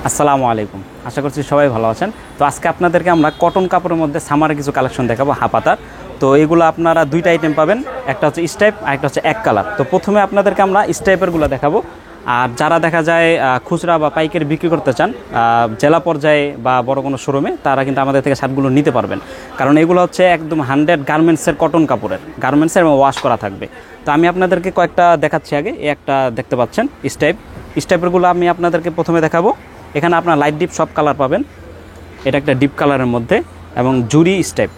আসসালামু আলাইকুম। আশা করছি সবাই ভালো আছেন। তো আজকে আপনাদেরকে আমরা কটন কাপড়ের মধ্যে সামারে কিছু কালেকশন দেখাবো হাফাতার। তো এগুলো আপনারা দুইটা আইটেম পাবেন, একটা হচ্ছে স্টাইপ আর একটা হচ্ছে এক কালার। তো প্রথমে আপনাদেরকে আমরা স্টাইপেরগুলো দেখাবো। আর যারা দেখা যায় খুচরা বা পাইকারি বিক্রি করতে চান জেলা পর্যায়ে বা বড় কোনো শোরুমে, তারা কিন্তু আমাদের থেকে শার্টগুলো নিতে পারবেন। কারণ এগুলো হচ্ছে একদম 100 গার্মেন্টসের কটন কাপড়ের, গার্মেন্টসের এবং ওয়াশ করা থাকবে। তো আমি আপনাদেরকে কয়েকটা দেখাচ্ছি। আগে এই একটা দেখতে পাচ্ছেন স্টাইপেরগুলো আমি আপনাদেরকে প্রথমে দেখাবো। এখানে আপনার লাইট ডিপ সব কালার পাবেন। এটা একটা ডিপ কালারের মধ্যে এবং জুরি স্টাইপ।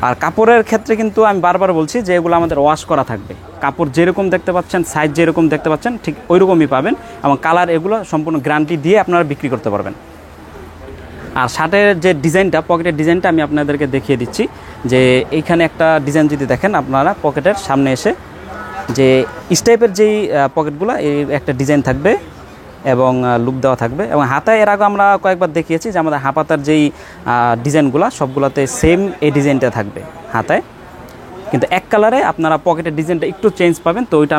আর কাপড়ের ক্ষেত্রে কিন্তু আমি বারবার বলছি যে এগুলো আমাদের ওয়াশ করা থাকবে। কাপড় যেরকম দেখতে পাচ্ছেন, সাইজ যেরকম দেখতে পাচ্ছেন, ঠিক ওই রকমই পাবেন এবং কালার এগুলো সম্পূর্ণ গ্যারান্টি দিয়ে আপনারা বিক্রি করতে পারবেন। আর শার্টের যে ডিজাইনটা, পকেটের ডিজাইনটা আমি আপনাদেরকে দেখিয়ে দিচ্ছি। যে এইখানে একটা ডিজাইন যদি দেখেন আপনারা পকেটের সামনে এসে, যে স্টাইপের যেই পকেটগুলো, এই একটা ডিজাইন থাকবে এবং লুক দেওয়া থাকবে। এবং হাতায় এর আগে আমরা কয়েকবার দেখিয়েছি যে আমাদের হাতার যেই ডিজাইনগুলো সবগুলোতে সেম এই ডিজাইনটা থাকবে হাতায়, কিন্তু এক কালারে আপনারা পকেটের ডিজাইনটা একটু চেঞ্জ পাবেন। তো ওইটা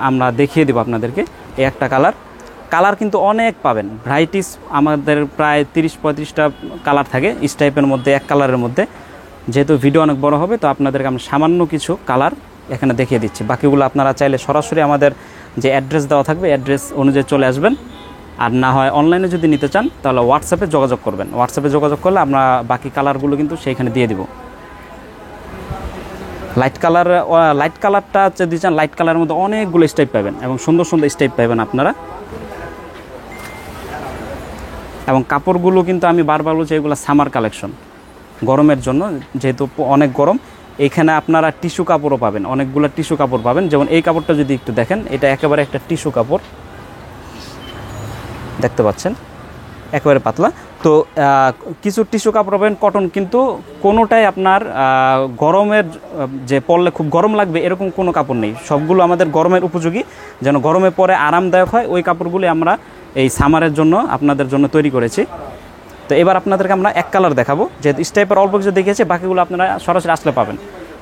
আমরা দেখিয়ে দেবো আপনাদেরকে। এই একটা কালার কিন্তু অনেক পাবেন, ভ্যারাইটিস আমাদের প্রায় 30-35টা কালার থাকে স্টাইপের মধ্যে, এক কালারের মধ্যে। যেহেতু ভিডিও অনেক বড় হবে, তো আপনাদেরকে আমরা সামান্য কিছু কালার এখানে দেখিয়ে দিচ্ছি। বাকিগুলো আপনারা চাইলে সরাসরি আমাদের যে অ্যাড্রেস দেওয়া থাকবে অ্যাড্রেস অনুযায়ী চলে আসবেন। আর না হয় অনলাইনে যদি নিতে চান তাহলে হোয়াটসঅ্যাপে যোগাযোগ করবেন। হোয়াটসঅ্যাপে যোগাযোগ করলে আমরা বাকি কালারগুলো কিন্তু সেইখানে দিয়ে দিব। লাইট কালারটা হচ্ছে দিচ্ছেন, লাইট কালারের মধ্যে অনেকগুলো স্টাইপ পাবেন এবং সুন্দর সুন্দর স্টাইপ পাবেন আপনারা। এবং কাপড়গুলো কিন্তু আমি বারবার বলছি এগুলো সামার কালেকশন, গরমের জন্য, যেহেতু অনেক গরম। এইখানে আপনারা টিস্যু কাপড়ও পাবেন, অনেকগুলো টিস্যু কাপড় পাবেন। যেমন এই কাপড়টা যদি একটু দেখেন, এটা একেবারে একটা টিস্যু কাপড় দেখতে পাচ্ছেন, একেবারে পাতলা। তো কিছু টিস্যু কাপড় পাবেন কটন, কিন্তু কোনোটাই আপনার গরমের যে পরলে খুব গরম লাগবে এরকম কোনো কাপড় নেই। সবগুলো আমাদের গরমের উপযোগী, যেন গরমে পরে আরামদায়ক হয়, ওই কাপড়গুলি আমরা এই সামারের জন্য আপনাদের জন্য তৈরি করেছি। তো এবার আপনাদেরকে আমরা এক কালার দেখাবো। যেহেতু স্টাইপের অল্প কিছু দেখিয়েছে, বাকিগুলো আপনারা সরাসরি আসলে পাবেন।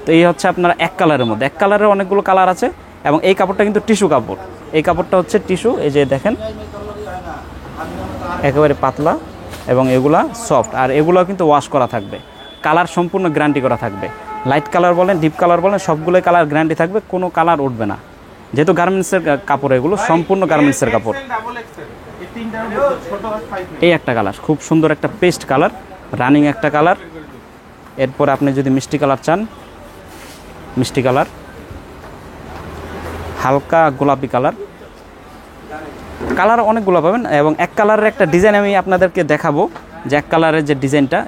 তো এই হচ্ছে আপনারা এক কালারের মধ্যে, এক কালারের অনেকগুলো কালার আছে। এবং এই কাপড়টা কিন্তু টিস্যু কাপড়, এই কাপড়টা হচ্ছে টিস্যু। এই যে দেখেন একেবারে পাতলা এবং এগুলা সফট। আর এগুলো কিন্তু ওয়াশ করা থাকবে, কালার সম্পূর্ণ গ্যারান্টি করা থাকবে। লাইট কালার বলেন, ডিপ কালার বলেন, সবগুলোই কালার গ্যারান্টি থাকবে, কোনো কালার উঠবে না। যেহেতু গার্মেন্টসের কাপড়, এগুলো সম্পূর্ণ গার্মেন্টসের কাপড়। এই একটা কালার খুব সুন্দর, একটা পেস্ট কালার, রানিং একটা কালার। এরপর আপনি যদি মিষ্টি কালার চান, মিষ্টি কালার, হালকা গোলাপি কালার অনেকগুলো পাবেন। এবং এক কালারের একটা ডিজাইন আমি আপনাদেরকে দেখাবো, যে এক কালারের যে ডিজাইনটা,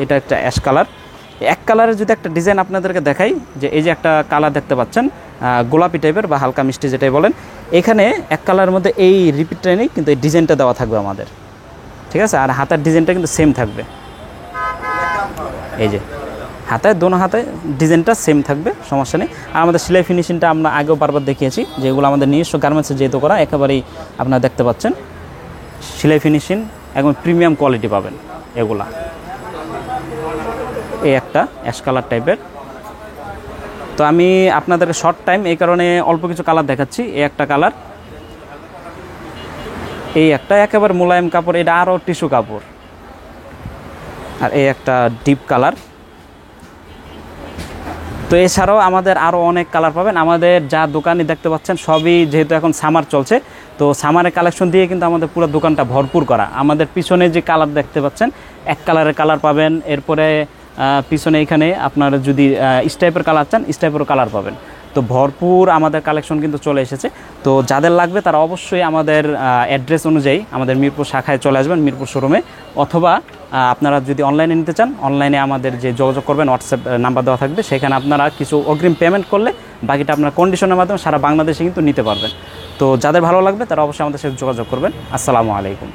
এটা একটা অ্যাশ কালার। এক কালারের যদি একটা ডিজাইন আপনাদেরকে দেখাই, যে এই যে একটা কালার দেখতে পাচ্ছেন গোলাপি টাইপের বা হালকা মিষ্টি যেটাই বলেন, এখানে এক কালারের মধ্যে এই রিপিটটা নেই, কিন্তু এই ডিজাইনটা দেওয়া থাকবে আমাদের, ঠিক আছে। আর হাতার ডিজাইনটা কিন্তু সেম থাকবে, এই যে হাতায়, দোনো হাতায় ডিজাইনটা সেম থাকবে, সমস্যা নেই। আর আমাদের সেলাই ফিনিশিংটা আমরা আগেও বারবার দেখিয়েছি, যেগুলো আমাদের নিজস্ব গার্মেন্টসে যেহেতু করা, একেবারেই আপনারা দেখতে পাচ্ছেন সেলাই ফিনিশিং একদম প্রিমিয়াম কোয়ালিটি পাবেন এগুলা। এই একটা অ্যাশ কালার টাইপের। তো আমি আপনাদেরকে শর্ট টাইম, এই কারণে অল্প কিছু কালার দেখাচ্ছি। এই একটা কালার, এই একটা একেবারে মোলায়েম কাপড়, এটা আরও টিস্যু কাপড়। আর এই একটা ডিপ কালার। তো এছাড়াও আমাদের আরও অনেক কালার পাবেন। আমাদের যা দোকানে দেখতে পাচ্ছেন সবই, যেহেতু এখন সামার চলছে, তো সামারের কালেকশন দিয়ে কিন্তু আমাদের পুরো দোকানটা ভরপুর করা। আমাদের পিছনে যে কালার দেখতে পাচ্ছেন, এক কালারের কালার পাবেন। এরপরে পিছনে এখানে আপনারা যদি স্টাইপের কালার চান, স্টাইপেরও কালার পাবেন। তো ভরপুর আমাদের কালেকশন কিন্তু চলে এসেছে। তো যাদের লাগবে তারা অবশ্যই আমাদের অ্যাড্রেস অনুযায়ী আমাদের মিরপুর শাখায় চলে আসবেন, মিরপুর শোরুমে। অথবা আপনারা যদি অনলাইনে নিতে চান, অনলাইনে আমাদের যে যোগাযোগ করবেন, হোয়াটসঅ্যাপ নাম্বার দেওয়া থাকবে, সেখানে আপনারা কিছু অগ্রিম পেমেন্ট করলে বাকিটা আপনারা কন্ডিশনের মাধ্যমে সারা বাংলাদেশে কিন্তু নিতে পারবেন। তো যাদের ভালো লাগবে তারা অবশ্যই আমাদের সাথে যোগাযোগ করবেন। আসসালামু আলাইকুম।